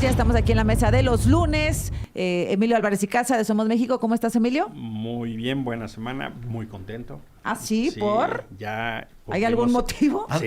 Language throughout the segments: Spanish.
Ya estamos aquí en la mesa de los lunes. Emilio Álvarez y Casa de Somos México. ¿Cómo estás, Emilio? Muy bien, buena semana, muy contento. ¿Ah, sí? ¿Por? Ya. ¿Hay algún motivo? Sí.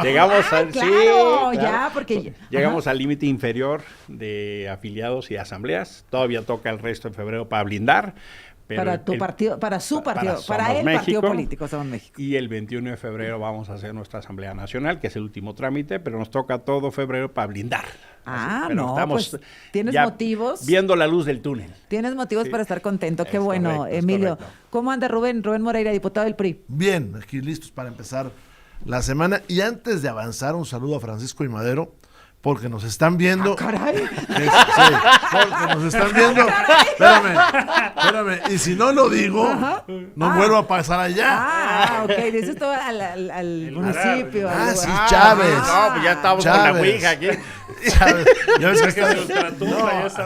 Llegamos al claro, ya, porque llegamos al límite inferior de afiliados y asambleas. Todavía toca el resto en febrero para blindar. Pero para tu partido, para su partido, para el partido político Somos México. Y el 21 de febrero vamos a hacer nuestra Asamblea Nacional, que es el último trámite, pero nos toca todo febrero para blindar. No, estamos pues tienes motivos. Viendo la luz del túnel. Tienes motivos para estar contento, qué bueno, correcto, Emilio. ¿Cómo anda Rubén Moreira, diputado del PRI? Bien, aquí listos para empezar la semana. Y antes de avanzar, un saludo a Francisco y Madero, porque nos están viendo. ¡Ah, caray! Sí, porque nos están viendo. Espérame. Y si no lo digo, no vuelvo a pasar allá. Ok, dices todo al municipio. Sí, Chávez. No, pues ya estamos con la ouija aquí. Chávez. Ya ves que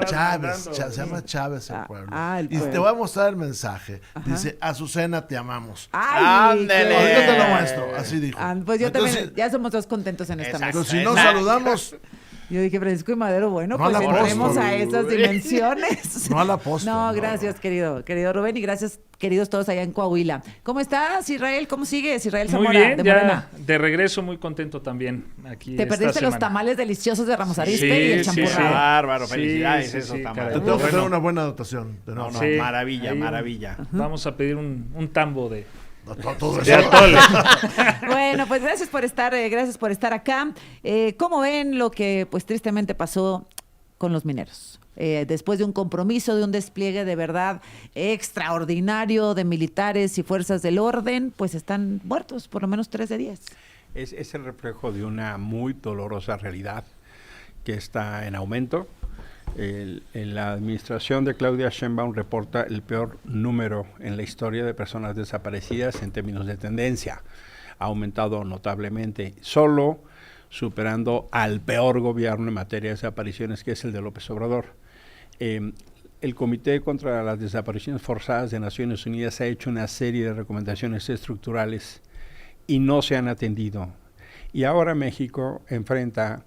Chávez. Se llama Chávez el pueblo. El y pueblo. te voy a mostrar el mensaje. Dice, Azucena, te amamos. ¡Ándele! Ahorita te lo muestro, así dijo. Pues yo Entonces, también, ya somos dos contentos en esta mesa. Pero si no saludamos, yo dije, Francisco y Madero, bueno, no pues al entremos apóstol. a esas dimensiones. No al apóstol. No, gracias, querido Rubén, y gracias, queridos todos allá en Coahuila. ¿Cómo estás, Israel? ¿Cómo sigues, Israel Zamora? Muy bien, de ya Morena. de regreso, muy contento también aquí. Te perdiste los tamales deliciosos de Ramos Arizpe y el champurrado. Bárbaro, felicidades, esos tamales. Te tengo que hacer una buena dotación. No, Sí, maravilla. Vamos a pedir un tambo de atole. Bueno, pues gracias por estar acá. ¿Cómo ven lo que pues tristemente pasó con los mineros? Después de un compromiso, de un despliegue de verdad extraordinario de militares y fuerzas del orden, pues están muertos por lo menos 3 de 10. Es el reflejo de una muy dolorosa realidad que está en aumento. La administración de Claudia Sheinbaum reporta el peor número en la historia de personas desaparecidas en términos de tendencia. Ha aumentado notablemente, solo superando al peor gobierno en materia de desapariciones, que es el de López Obrador. El Comité contra las Desapariciones Forzadas de Naciones Unidas ha hecho una serie de recomendaciones estructurales y no se han atendido. Y ahora México enfrenta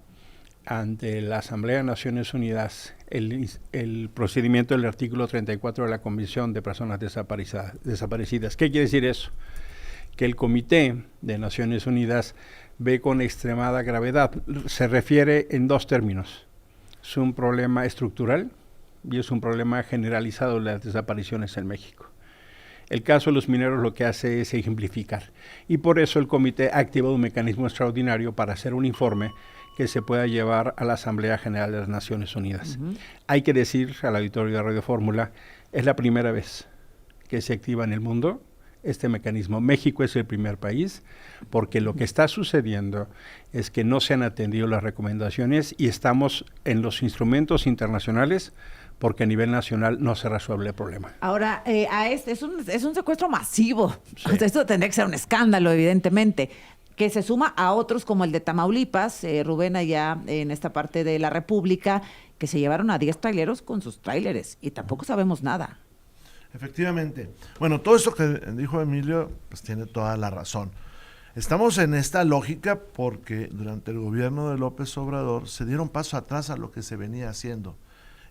ante la Asamblea de Naciones Unidas el procedimiento del artículo 34 de la Convención de Personas Desaparecidas. ¿Qué quiere decir eso? Que el Comité de Naciones Unidas ve con extremada gravedad. Se refiere en 2 términos. Es un problema estructural y es un problema generalizado de las desapariciones en México. El caso de los mineros lo que hace es ejemplificar. Y por eso el comité ha activado un mecanismo extraordinario para hacer un informe que se pueda llevar a la Asamblea General de las Naciones Unidas. Hay que decir al auditorio de Radio Fórmula, es la primera vez que se activa en el mundo este mecanismo. México es el primer país, porque lo que está sucediendo es que no se han atendido las recomendaciones y estamos en los instrumentos internacionales porque a nivel nacional no se resuelve el problema. Ahora, es un secuestro masivo. Sí. O sea, esto tendría que ser un escándalo, evidentemente, que se suma a otros como el de Tamaulipas, Rubén, allá en esta parte de la República, que se llevaron a 10 traileros con sus tráileres y tampoco sabemos nada. Efectivamente. Bueno, todo esto que dijo Emilio, pues tiene toda la razón. Estamos en esta lógica porque durante el gobierno de López Obrador se dieron paso atrás a lo que se venía haciendo.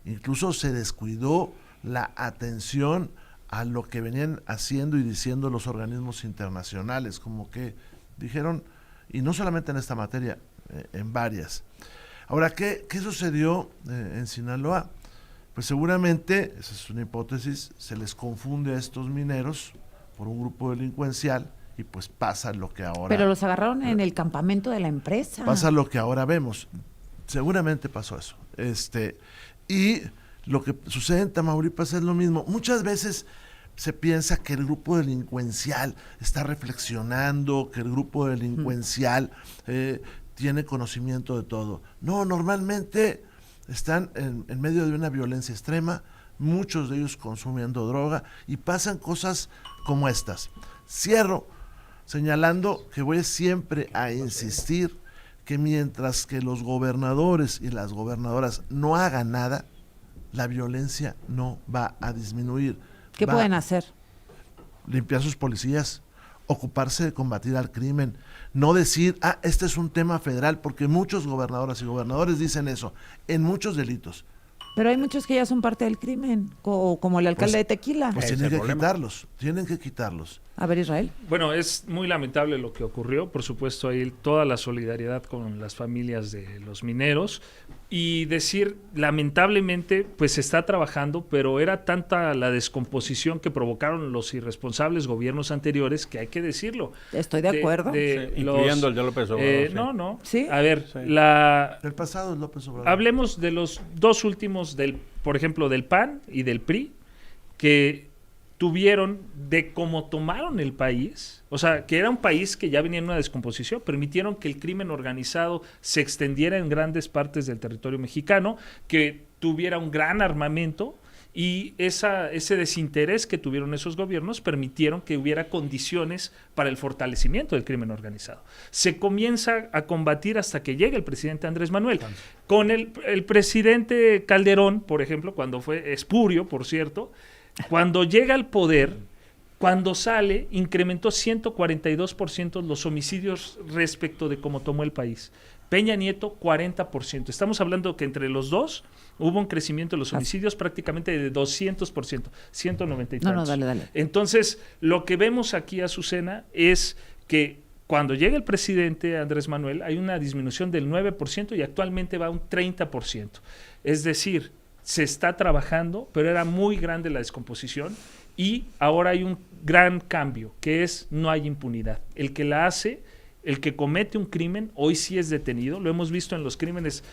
Incluso se descuidó la atención a lo que venían haciendo y diciendo los organismos internacionales, como que dijeron, y no solamente en esta materia, en varias. Ahora, ¿qué sucedió en Sinaloa? Pues seguramente, esa es una hipótesis, se les confunde a estos mineros por un grupo delincuencial y pues pasa lo que ahora... Pero los agarraron en el campamento de la empresa. Pasa lo que ahora vemos. Seguramente pasó eso. Y lo que sucede en Tamaulipas es lo mismo. Muchas veces se piensa que el grupo delincuencial está reflexionando, que el grupo delincuencial tiene conocimiento de todo. No, normalmente están en medio de una violencia extrema, muchos de ellos consumiendo droga y pasan cosas como estas. Cierro señalando que voy siempre a insistir que mientras que los gobernadores y las gobernadoras no hagan nada, la violencia no va a disminuir. ¿Qué pueden hacer? Limpiar sus policías, ocuparse de combatir al crimen, no decir, este es un tema federal, porque muchos gobernadoras y gobernadores dicen eso, en muchos delitos. Pero hay muchos que ya son parte del crimen, como el alcalde de Tequila. Pues tienen que quitarlos. A ver, Israel. Bueno, es muy lamentable lo que ocurrió. Por supuesto, hay toda la solidaridad con las familias de los mineros. Y decir, lamentablemente, pues se está trabajando, pero era tanta la descomposición que provocaron los irresponsables gobiernos anteriores que hay que decirlo. Estoy de acuerdo. Incluyendo el de López Obrador. No. ¿Sí? A ver, Sí. El pasado es López Obrador. hablemos de los dos últimos, por ejemplo, del PAN y del PRI, que tuvieron de cómo tomaron el país, o sea, que era un país que ya venía en una descomposición, permitieron que el crimen organizado se extendiera en grandes partes del territorio mexicano, que tuviera un gran armamento, y ese desinterés que tuvieron esos gobiernos permitieron que hubiera condiciones para el fortalecimiento del crimen organizado. Se comienza a combatir hasta que llega el presidente Andrés Manuel. Con el presidente Calderón, por ejemplo, cuando fue espurio, por cierto, cuando llega al poder, cuando sale, incrementó 142% los homicidios respecto de cómo tomó el país. Peña Nieto, 40%. Estamos hablando que entre los dos hubo un crecimiento de los homicidios prácticamente de 200%, 190 y tantos. No, dale. Entonces, lo que vemos aquí, Azucena, es que cuando llega el presidente Andrés Manuel hay una disminución del 9% y actualmente va a un 30%. Es decir, se está trabajando, pero era muy grande la descomposición y ahora hay un gran cambio, que es no hay impunidad. El que la hace, el que comete un crimen, hoy sí es detenido. Lo hemos visto en los crímenes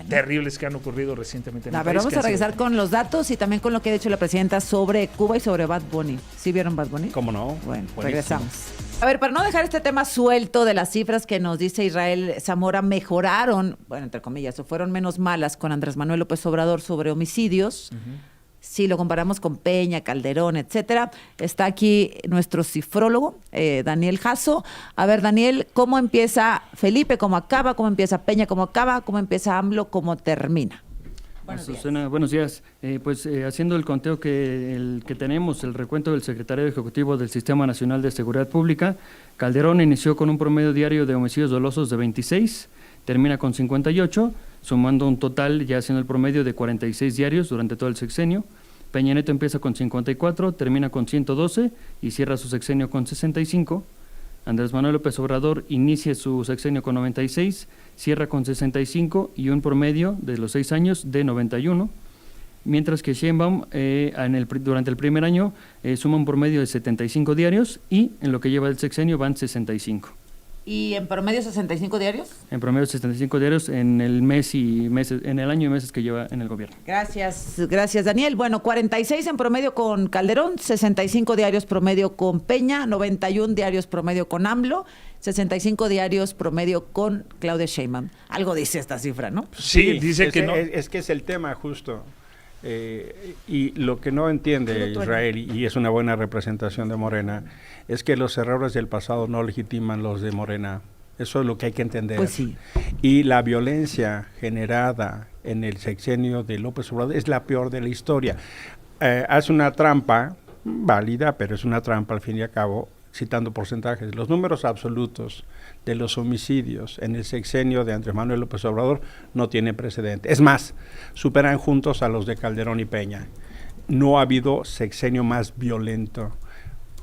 terribles que han ocurrido recientemente en el país. Vamos a regresar con los datos y también con lo que ha dicho la presidenta sobre Cuba y sobre Bad Bunny. ¿Sí vieron Bad Bunny? ¿Cómo no? Bueno, Buenísimo. regresamos. A ver, para no dejar este tema suelto de las cifras que nos dice Israel Zamora, mejoraron, bueno, entre comillas, o fueron menos malas con Andrés Manuel López Obrador sobre homicidios. Si lo comparamos con Peña, Calderón, etcétera. Está aquí nuestro cifrólogo, Daniel Jasso. A ver, Daniel, ¿cómo empieza Felipe, cómo acaba? ¿Cómo empieza Peña, cómo acaba? ¿Cómo empieza AMLO, cómo termina? Buenos días. Haciendo el conteo que tenemos, el recuento del secretario ejecutivo del Sistema Nacional de Seguridad Pública, Calderón inició con un promedio diario de homicidios dolosos de 26, termina con 58, sumando un total, ya haciendo el promedio de 46 diarios durante todo el sexenio. Peña Nieto empieza con 54, termina con 112 y cierra su sexenio con 65. Andrés Manuel López Obrador inicia su sexenio con 96, cierra con 65 y un promedio de los 6 años de 91, mientras que Sheinbaum durante el primer año suma un promedio de 75 diarios y en lo que lleva el sexenio van 65. ¿Y en promedio 65 diarios? En promedio 75 diarios en el año y meses que lleva en el gobierno. Gracias, Daniel. Bueno, 46 en promedio con Calderón, 65 diarios promedio con Peña, 91 diarios promedio con AMLO, 65 diarios promedio con Claudia Sheinbaum. Algo dice esta cifra, ¿no? Sí, dice que no. Es que es el tema justo. Y lo que no entiende Israel, y es una buena representación de Morena, es que los errores del pasado no legitiman los de Morena. Eso es lo que hay que entender. Pues sí. Y la violencia generada en el sexenio de López Obrador es la peor de la historia. Hace una trampa válida, pero es una trampa al fin y al cabo, citando porcentajes. Los números absolutos de los homicidios en el sexenio de Andrés Manuel López Obrador no tienen precedente. Es más, superan juntos a los de Calderón y Peña. No ha habido sexenio más violento.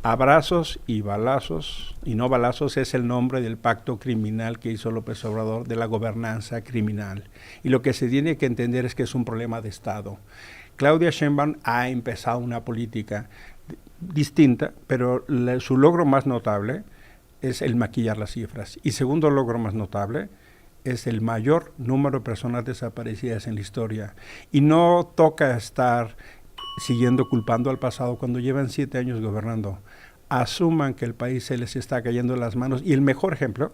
Abrazos y balazos, y no balazos, es el nombre del pacto criminal que hizo López Obrador de la gobernanza criminal. Y lo que se tiene que entender es que es un problema de Estado. Claudia Sheinbaum ha empezado una política distinta, pero su logro más notable es el maquillar las cifras. Y segundo logro más notable es el mayor número de personas desaparecidas en la historia. Y no toca estar siguiendo culpando al pasado cuando llevan 7 años gobernando. Asuman que el país se les está cayendo en las manos. Y el mejor ejemplo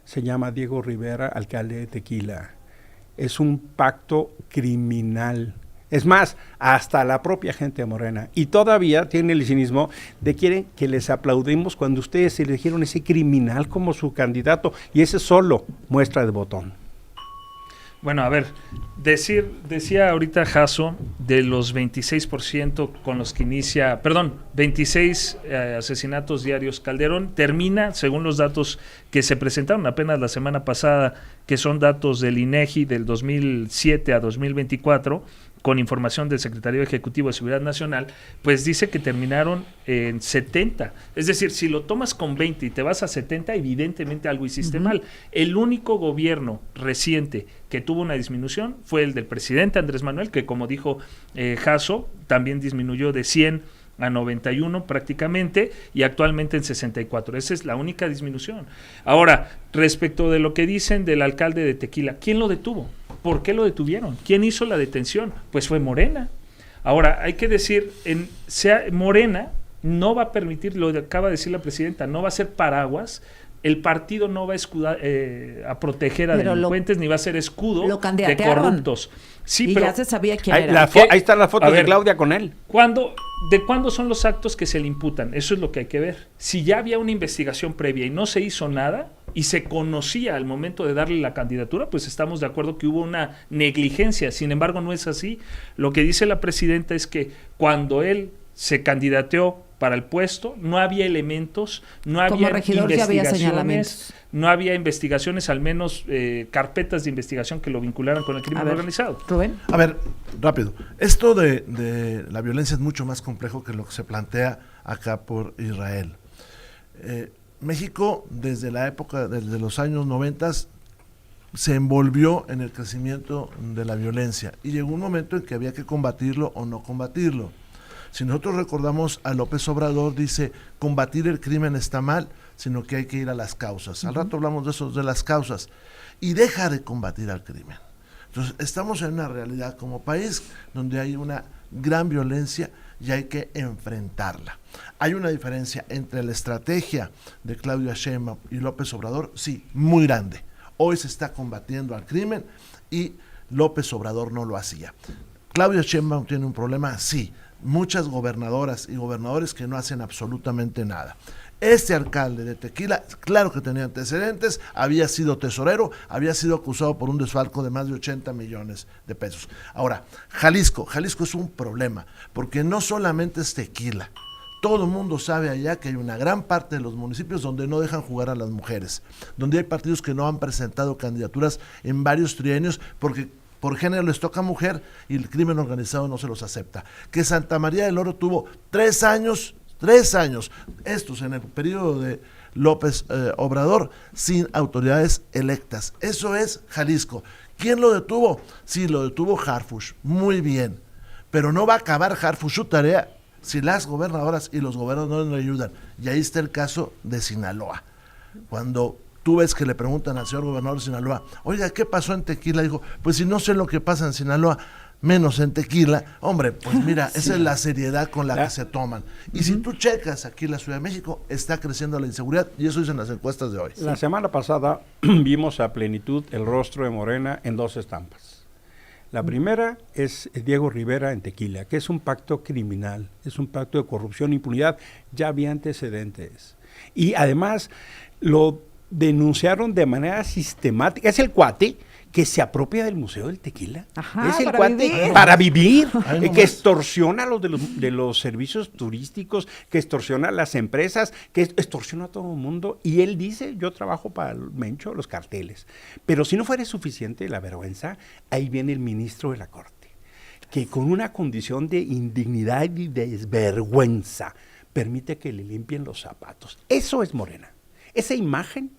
se llama Diego Rivera, alcalde de Tequila. Es un pacto criminal. Es más, hasta la propia gente de Morena. Y todavía tiene el cinismo de quieren que les aplaudimos cuando ustedes eligieron ese criminal como su candidato. Y ese solo muestra de botón. Bueno, a ver, decía ahorita Jasso de los 26% con los que inicia, 26 asesinatos diarios. Calderón termina, según los datos que se presentaron apenas la semana pasada, que son datos del INEGI del 2007 a 2024, con información del Secretario Ejecutivo de Seguridad Nacional, pues dice que terminaron en 70. Es decir, si lo tomas con 20 y te vas a 70, evidentemente algo hiciste mal. El único gobierno reciente que tuvo una disminución fue el del presidente Andrés Manuel, que como dijo Jasso, también disminuyó de 100 a 91 prácticamente, y actualmente en 64. Esa es la única disminución. Ahora, respecto de lo que dicen del alcalde de Tequila, ¿quién lo detuvo? ¿Por qué lo detuvieron? ¿Quién hizo la detención? Pues fue Morena. Ahora, hay que decir, Morena no va a permitir, lo acaba de decir la presidenta, no va a ser paraguas. El partido no va a proteger a delincuentes, ni va a ser escudo de corruptos. Sí, y pero ya se sabía quién era. Ahí están las fotos de Claudia con él. ¿De cuándo son los actos que se le imputan? Eso es lo que hay que ver. Si ya había una investigación previa y no se hizo nada, y se conocía al momento de darle la candidatura, pues estamos de acuerdo que hubo una negligencia. Sin embargo, no es así. Lo que dice la presidenta es que cuando él se candidateó para el puesto, no había elementos, no había investigaciones, no había investigaciones, al menos carpetas de investigación que lo vincularan con el crimen organizado. Rubén. A ver, rápido. Esto de la violencia es mucho más complejo que lo que se plantea acá por Israel. México, desde los años 90, se envolvió en el crecimiento de la violencia y llegó un momento en que había que combatirlo o no combatirlo. Si nosotros recordamos a López Obrador, dice, combatir el crimen está mal, sino que hay que ir a las causas. Al rato hablamos de las causas. Y deja de combatir al crimen. Entonces, estamos en una realidad como país donde hay una gran violencia y hay que enfrentarla. ¿Hay una diferencia entre la estrategia de Claudia Sheinbaum y López Obrador? Sí, muy grande. Hoy se está combatiendo al crimen y López Obrador no lo hacía. ¿Claudia Sheinbaum tiene un problema? Sí. Muchas gobernadoras y gobernadores que no hacen absolutamente nada. Este alcalde de Tequila, claro que tenía antecedentes, había sido tesorero, había sido acusado por un desfalco de más de 80 millones de pesos. Ahora, Jalisco es un problema, porque no solamente es Tequila. Todo el mundo sabe allá que hay una gran parte de los municipios donde no dejan jugar a las mujeres, donde hay partidos que no han presentado candidaturas en varios trienios porque por género les toca mujer y el crimen organizado no se los acepta. Que Santa María del Oro tuvo 3 años, estos en el periodo de López Obrador, sin autoridades electas. Eso es Jalisco. ¿Quién lo detuvo? Sí, lo detuvo Harfuch, muy bien, pero no va a acabar Harfuch su tarea si las gobernadoras y los gobernadores no le ayudan. Y ahí está el caso de Sinaloa. Cuando tú ves que le preguntan al señor gobernador de Sinaloa, oiga, ¿qué pasó en Tequila? Dijo, pues si no sé lo que pasa en Sinaloa, menos en Tequila. Hombre, pues mira, sí. Esa es la seriedad con la que se toman. Y si tú checas aquí la Ciudad de México, está creciendo la inseguridad, y eso dicen las encuestas de hoy. La semana pasada vimos a plenitud el rostro de Morena en 2 estampas. La primera es Diego Rivera en Tequila, que es un pacto criminal, es un pacto de corrupción e impunidad, ya había antecedentes. Y además lo denunciaron de manera sistemática. Es el cuate que se apropia del Museo del Tequila. Ajá, es el para cuate vivir. Para vivir, Ay, que extorsiona a los de los servicios turísticos, que extorsiona a las empresas, que extorsiona a todo el mundo. Y él dice, yo trabajo para el Mencho, los carteles. Pero si no fuera suficiente la vergüenza, ahí viene el ministro de la Corte, que con una condición de indignidad y de desvergüenza permite que le limpien los zapatos. Eso es Morena. Esa imagen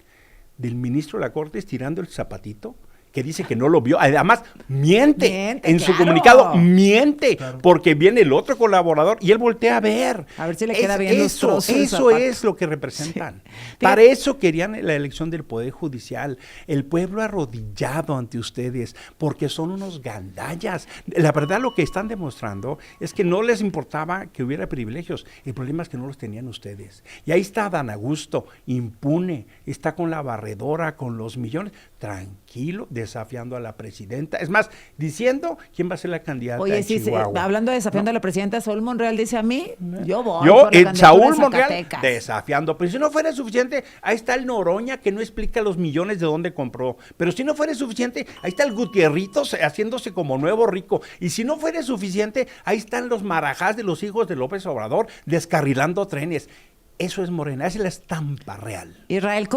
del ministro de la Corte estirando el zapatito, que dice que no lo vio, además miente en su comunicado, claro. Porque viene el otro colaborador y él voltea a ver si le queda bien eso es lo que representan. Sí. Para eso querían la elección del Poder Judicial, el pueblo arrodillado ante ustedes, porque son unos gandallas. La verdad, lo que están demostrando es que no les importaba que hubiera privilegios, el problema es que no los tenían ustedes. Y ahí está Adán Augusto, impune, está con la barredora, con los millones, tranquilo, desafiando a la presidenta. Es más, diciendo quién va a ser la candidata Oye, en sí, Chihuahua. hablando de desafiando a la presidenta, Saúl Monreal dice a mí, yo voy Yo, por la candidatura Saúl de Monreal, Zacatecas. desafiando. Pero si no fuera suficiente, ahí está el Noroña, que no explica los millones de dónde compró. Pero si no fuera suficiente, ahí está el Gutierrito haciéndose como nuevo rico. Y si no fuera suficiente, ahí están los marajás de los hijos de López Obrador descarrilando trenes. Eso es Morena, esa es la estampa real. Israel,